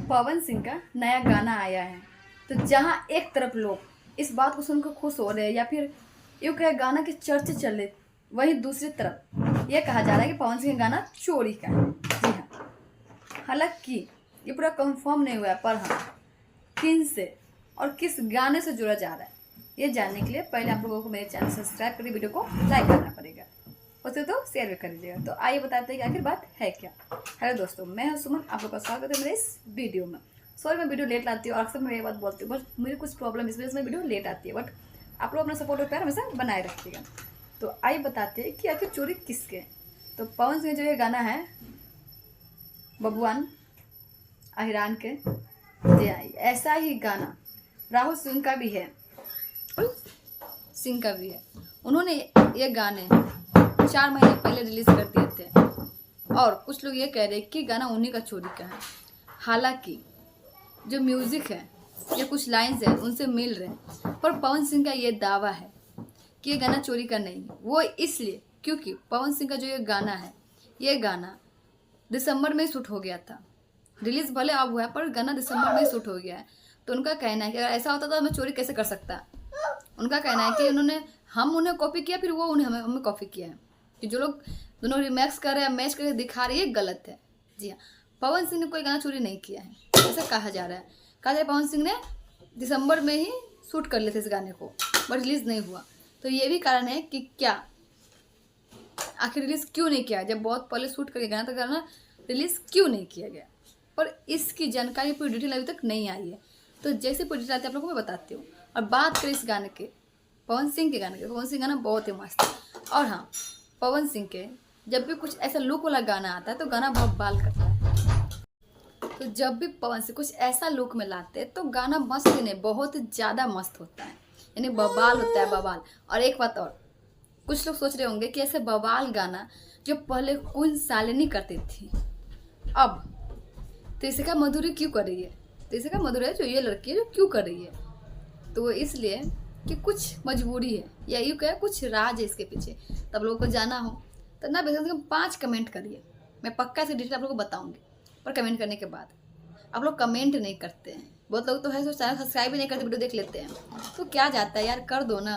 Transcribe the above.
पवन सिंह का नया गाना आया है। तो जहाँ एक तरफ लोग इस बात को सुनकर खुश हो रहे हैं या फिर यूँ कहे गाना के चर्चे चल रहे, वहीं दूसरी तरफ ये कहा जा रहा है कि पवन सिंह का गाना चोरी का है। जी हाँ, हालांकि ये पूरा कंफर्म नहीं हुआ है, पर हाँ किन से और किस गाने से जुड़ा जा रहा है ये जानने के लिए पहले आप लोगों को मेरे चैनल सब्सक्राइब करिए, वीडियो को लाइक करना पड़ेगा, उसे तो शेयर भी कर दीजिएगा। तो आइए बताते हैं कि आखिर बात है क्या। हेलो दोस्तों, मैं हूं सुमन, आप लोग का स्वागत है मेरे इस वीडियो में। सॉरी मैं वीडियो लेट लाती हूँ और अक्सर मैं ये बात बोलती हूँ, बट मेरी कुछ प्रॉब्लम इस वजह से मैं वीडियो लेट आती है, बट आप लोग अपना सपोर्ट और प्यार हमेशा बनाए रखिएगा। तो आइए बताते हैं कि आखिर चोरी किसके। तो पवन सिंह जो ये गाना है बबुआन अहिरान के, जी हाँ ऐसा ही गाना राहुल सिंह का भी है, सिंह का भी है। उन्होंने ये गाने 4 महीने पहले रिलीज कर दिए थे और कुछ लोग ये कह रहे हैं कि गाना उन्हीं का चोरी का है। हालांकि जो म्यूजिक है या कुछ लाइंस है उनसे मिल रहे हैं, पर पवन सिंह का ये दावा है कि ये गाना चोरी का नहीं है। वो इसलिए क्योंकि पवन सिंह का जो ये गाना है, ये गाना दिसंबर में शूट हो गया था। रिलीज भले अब हुआ है पर गाना दिसंबर में शूट हो गया है। तो उनका कहना है कि अगर ऐसा होता तो मैं चोरी कैसे कर सकता। उनका कहना है कि हम उन्हें कॉपी किया, फिर वो उन्हें हमें कॉपी किया है। कि जो लोग दोनों रिमैक्स कर रहे हैं, मैच करके दिखा रहे हैं, ये गलत है। जी हाँ, पवन सिंह ने कोई गाना चोरी नहीं किया है, ऐसा कहा जा रहा है। कहा जा रहा है पवन सिंह ने दिसंबर में ही शूट कर लिए थे इस गाने को, बट रिलीज नहीं हुआ। तो ये भी कारण है कि क्या आखिर रिलीज क्यों नहीं किया, जब बहुत पहले शूट करके गाना तो गाना रिलीज क्यों नहीं किया गया। पर इसकी जानकारी पूरी डिटेल अभी तक नहीं आई है। तो जैसे पूरी डिटेल आती है आप लोगों को मैं बताती हूँ। और बात करें इस गाने के, पवन सिंह के गाने के, पवन सिंह गाना बहुत ही मस्त है। और हाँ, पवन सिंह के जब भी कुछ ऐसा लुक वाला गाना आता है तो गाना बहुत बाल करता है। तो जब भी पवन सिंह कुछ ऐसा लुक में लाते हैं तो गाना मस्त ही नहीं, बहुत ज़्यादा मस्त होता है, यानी बवाल होता है, बवाल। और एक बात और, कुछ लोग सोच रहे होंगे कि ऐसे बवाल गाना जो पहले कुल सालिनी करती थी, अब त्रिशिका मधुरी क्यों कर रही है। त्रिशिका मधुरी जो ये लड़की है जो क्यों कर रही है, तो वो इसलिए कि कुछ मजबूरी है या यूँ कहे कुछ राज है इसके पीछे। तब लोगों को जाना हो तो ना बेहतर से 5 कमेंट करिए, मैं पक्का से डिटेल आप लोगों को बताऊंगी। पर कमेंट करने के बाद आप लोग कमेंट नहीं करते हैं, बहुत लोग तो है चैनल सब्सक्राइब भी नहीं करते, वीडियो देख लेते हैं। तो क्या जाता है यार, कर दो ना।